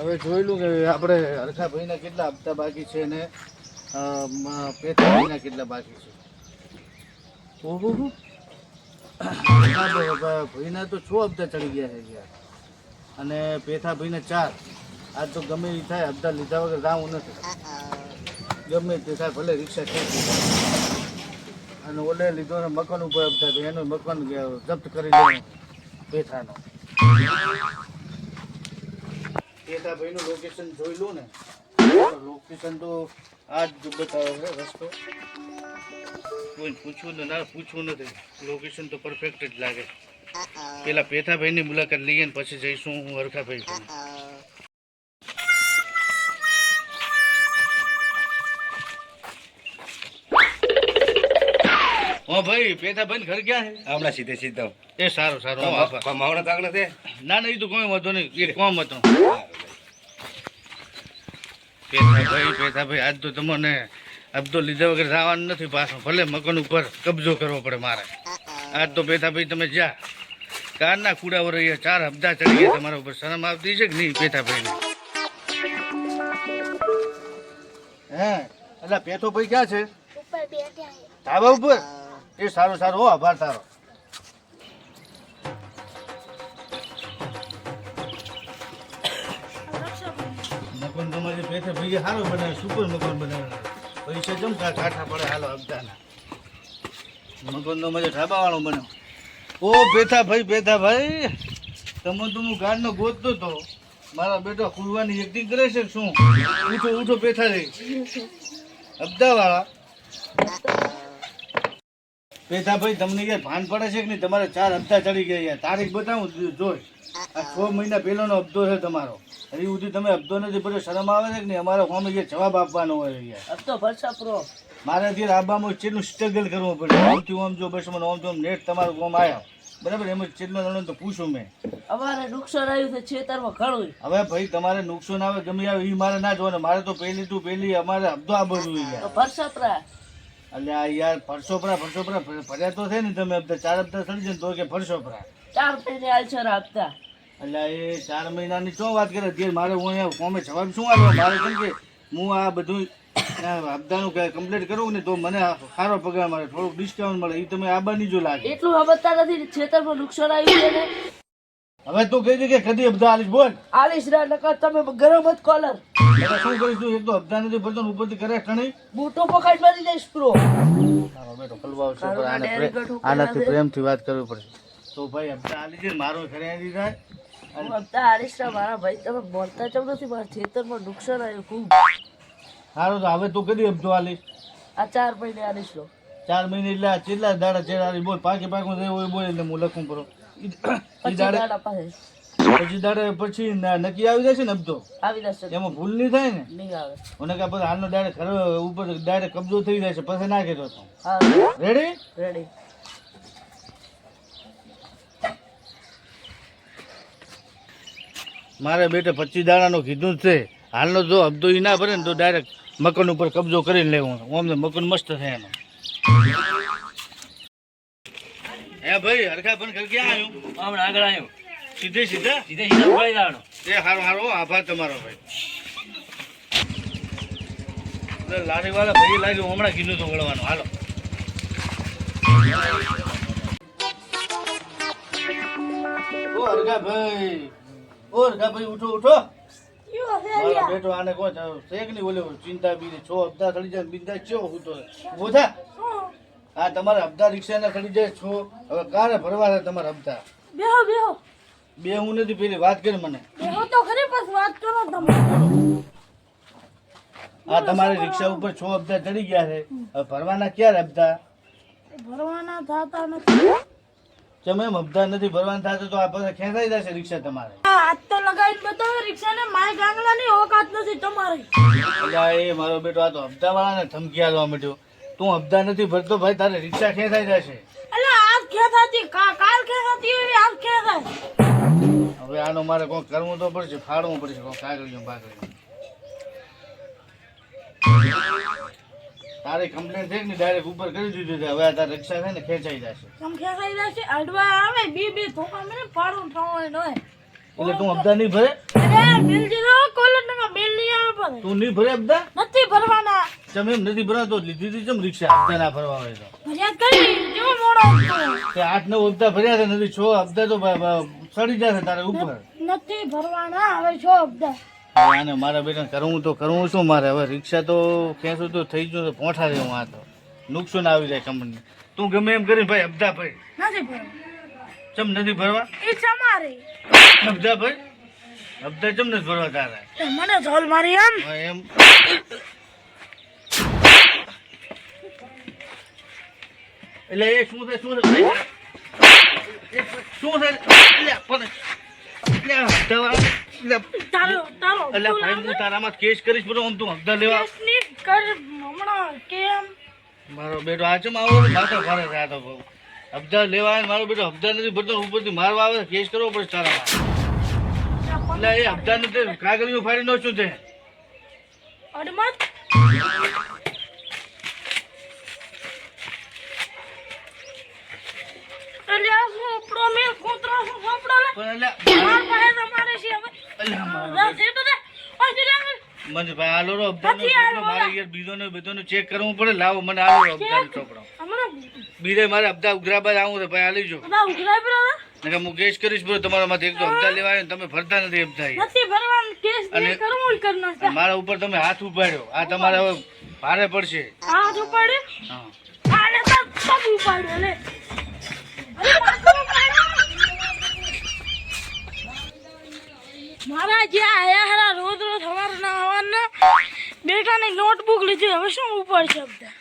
હવે જોયેલું કે આપણે હરખાભાઈના કેટલા હપ્તા બાકી છે ને પેથાભાઈના કેટલા બાકી છે. ઓહો ભાઈના તો 6 હપ્તા ચડી ગયા છે યાર, અને પેથાભાઈના 4. આજ તો ગમે એ થાય, હપ્તા લીધા વગર જવું નથી. ગમે તે થાય, ભલે રિક્ષા ખેંચી અને ઓલે લીધો ને મકાન ઉપર હપ્તા, તો એનું મકાન જપ્ત કરી લેવાનું પેથાનો. પેથાભાઈનું લોકેશન જોઈ લો ને, લોકેશન તો આ જ બતાવે છે રસ્તો. કોઈ પૂછવું નથી, લોકેશન તો પરફેક્ટ જ લાગે. પેલા પેથાભાઈની મુલાકાત લઈએ ને પછી જઈશું હું હરખાભાઈ. હા ભાઈ, પેથાભાઈ ઘર ક્યાં છે? હમણાં સીધે સીધો. એ સારું સારું. માવડા તાક નથી? ના ના, એ તો કોઈ વાંધો નહીં, એ કોમ હતો. પેથાભાઈ આજ તો તમને હપ્તો લીધા વગર જવાનું નથી પાછો, ભલે મકાન ઉપર કબજો કરવો પડે મારે. આજ તો પેથાભાઈ તમે જ્યાં કારના કુડા વર 4 હપ્તા ચડી ગયા તમારા ઉપર. શરમ આવતી છે કે નહીં પેથાભાઈને? હે એટલે પેથોભાઈ ક્યાં છે? ધાબા ઉપર. એ સારું સારું, હો આભાર તારો. મકાન તમારી પેથાભાઈએ સારો બનાવે, સુપર મકાન બનાવે. પૈસા જમતા કાઠા પડે હાલો હપ્તાના. મકાન તો મજે ઢાબા વાળો બન્યો. ઓ પેથાભાઈ, પેથાભાઈ તમે તો હું ગાડનો ગોતતો હતો. મારા બેટો ખુલવાની એક્ટિંગ કરે છે શું? ઉઠો ઉઠો પેથાભાઈ, હપ્તા વાળા. પેથાભાઈ તમને યાર ભાન પડે છે કે નહીં? તમારે 4 હપ્તા ચડી ગયા યાર. તારીખ બતાવું જોઈ. આ 6 મહિના પહેલાનો હપ્તો છે તમારો. હજી સુધી તમે હપ્તો નથી ભર્યો, શરમ આવે છે કે નહીં? અમારે હોમે જવાબ આપવાનો હોય યાર. હપ્તો ભરશા પ્રો. મારે અત્યારે આબામાં કેટલું સ્ટ્રગલ કરવું પડે. આમથી આમ જો બસ મને આમ તો નેટ તમારો ફોર્મ આવ્યો બરાબર, એમ જ ચેતનો લણો તો પૂછું મેં. અમારે નુકસાન આવ્યું છે છેતરમાં ઘણું. હવે ભાઈ તમારે નુકસાન આવે ગમે આવે એ મારે ના જોવાનું. મારે તો પહેલી અમારે હપ્તો આ બધું યાર. ભરશા પ્રા એટલે આ યાર ફરસોપરા ભર્યા તો છે ને તમે હપ્તા. 4 હપ્તા ચડી જાય તો કે ફરસોપરા 4 મહિને આલશે હપ્તા. એટલે એ 4 મહિનાની શું વાત કરે અત્યારે? મારે હું અહીંયા કોમે જવાબ શું આવ્યો મારે? કેમ કે હું આ બધું હપ્તાનું કમ્પ્લીટ કરું ને તો મને સારો પગાર મળે, થોડુંક ડિસ્કાઉન્ટ મળે. એ તમે આબાની જો લાગે એટલું સમજતા નથી. છેતરમાં નુકસાન આવ્યું છે ને. હવે તું કહી દે કે કદી હપ્તા આલીશ બોલ. આલીશ રા નકર તમે ગરમ જ કોલર. એટલે શું કરીશ તું? એક તો હપ્તા નથી ભરતો, ઉપરથી કરે ઠણી. બૂટો પકડ મારી જઈશ પ્રો. તારો બેટો ખલવાવ છે, આનાથી પ્રેમથી વાત કરવી પડશે. તો ભાઈ હપ્તા આલી છે, મારો ઘરે આવી જાય. હપ્તા આલીશ રા મારા ભાઈ. તમે બોલતા ચમ નથી? મારા છેતરમાં નુકસાન આવ્યું ખૂબ. સારું તો હવે તું કદી હપ્તો આલીશ? આ 4 મહિને આલીશ લો. 4 મહિને એટલે કેટલા દાડા છે આલી બોલ? પાકમાં હોય બોલ એટલે હું લખું પડો. પછી દાડા પાસે પછી દાડે પછી નક્કી આવી જશે ને હપ્તો? આવી જશે. એમાં ભૂલ નહીં થાય ને? નહીં આવે. મને કાં પછી હાલનો ડાયરેક્ટ ઘર ઉપર ડાયરેક્ટ કબજો થઈ જાય છે પછી ના કહેતો હતો. હા રેડી? રેડી. મારે બેટે 25 દાડાનો કીધું જ છે. હાલનો જો હપ્તો એ ના ભરે ને તો ડાયરેક્ટ મકાન ઉપર કબજો કરીને લેવું. અમને મકાન મસ્ત થાય એનો. હે ભાઈ હરખા પણ ઘર ક્યાં આવ્યું? હમણાં આગળ આવ્યો. સીધે સીધા ઉભા જવાનો. એ હારો હારો આભાર તમારો ભાઈ. લારી વાળા ભાઈ લાગ્યું હમણાં કીધું તો વળવાનું. હાલો ઓ હરખા ભાઈ, ઓ હરખા ભાઈ ઉઠો ઉઠો. મારો બેટો આને કહો શેક નહીં બોલે ચિંતા બી 6 હપ્તા ચડી જાય બિંદા ચો હું તો ઉભો થા. હા તમારા હપ્તા રિક્ષાના ચડી જાય 6. હવે કારે ભરવા છે તમારા હપ્તા? બેહો બેહો. બે હું નથી, પેલી વાત કરી મને. બેહો તો ખરી પછી વાત કરો તમે. આ તમારી રિક્ષા ઉપર 6 હપ્તા ચડી ગયા છે. હવે ભરવાના ક્યારે હપ્તા? ભરવાના થતા નથી. તમે એમ હપ્તા નથી ભરવાના થતા તો આ પાસે ખેંચાઈ જશે રિક્ષા તમારે. હાથ તો લગાવીને બતાવો રિક્ષાને. માય ગાંગલાની ઓકાત નથી તમારી. એટલે એ મારો બેટો આ તો હપ્તા વાળાને ધમકી આલવા માંડ્યો. તું હપ્તા નથી ભરતો ભાઈ તારે રિક્ષા ખેંચાઈ જશે. એટલે આજ ખેંચાતી કાલ ખેંચાતી એવી આજ ખેંચાય. હવે આનો મારે કોઈ કરવું તો પડશે, ફાડવું પડશે કોઈ કાગળિયું બાગળિયું. તારી કમ્પ્લેન થઈ ને ડાયરેક્ટ ઉપર કરી દીધું છે. હવે આ તારી રિક્ષા છે ને ખેંચાઈ જશે. તમ ખેંચાઈ જશે. અડવા આવે બી થોકા મને પાડું થવાનું હોય. એટલે તું હપ્તા નહીં ભરે? અરે બિલ દીધો કોલરમાં બિલ નહીં આવે પણ તું નહીં ભરે હપ્તા? નથી ભરવાના. તમે એમ નથી ભરવા તો લીધી હતી ચમ રિક્ષા હપ્તા ના ભરવા હોય તો? ફરિયાદ કરી જેવો મોડો હતો. તે 8-9 હપ્તા ભર્યા છે નથી 6 હપ્તા તો સડી જશે તારે ઉપર. નથી ભરવાના હવે છો હપ્તા. અને મારા બેટા કરવું શું મારે હવે રિક્ષા તો ખેંચું તો થઈ ગયું પોઠા દે હું આ તો નુકસાન આવી જાય કંપની. તું ગમે એમ કરીને ભાઈ હપ્તા ભાઈ નથી ભરવા. ચમ નથી ભરવા? એ તમારે હપ્તા ભાઈ હપ્તા ચમ નથી ભરવા તારે? તો મને ઝોલ મારી એમ. હા, એમ એટલે એ શું છે શું છે એટલે તારો તારો એટલે ભાઈ હું તારામાં કેસ કરીશ બરો આમ તું હપ્તા લેવા કેસની કર હમણાં કેમ મારો બેટો આ ચમ આવો માથા ફરે છે આ તો બહુ હપ્તા લેવા આવે ને મારો બેટો હપ્તા નથી ભરતો ઉપરથી મારવા આવે કેસ કરવો પડે તારામાં. એટલે એ હપ્તા નથી કાગળિયું ફાડી નો શું છે અડમત એટલે આ શું ઉપડો મેં કૂતરો શું સોપડો લે પણ એટલે માર પાસે તમારે છે હવે અલ્યા મારો દસ જેટલું દે ઓય લે મને ભાઈ આલો રો હપ્તાનો નથી આલો ચોપડો મારે યાર બીજોને ચેક કરવું પડે લાવો મને આલો રો હપ્તાનો ચોપડો હમણાં બીજે મારે હપ્તા ઉઘરાબાદ આવું તો ભાઈ આલી જો બધા ઉઘરાઈ પડે નકર હું કેસ કરીશ બરો તમારા માંથી એક તો હપ્તા લેવા આવ્યો ને તમે ભરતા નથી હપ્તા યાર. નથી ભરવાનું કેસ અને- દે કરવું કરના છે મારા ઉપર તમે હાથ ઉપાડ્યો આ તમારે હવે ભારે પડશે. હાથ ઉપાડે હા આને તો સબ ઉપાડે લે અરે માથું ઉપાડે. મારા જે આયા હરા રોજ રોજ સવારના બેટાની નોટબુક લીધી હવે શું ઉપર છે બધા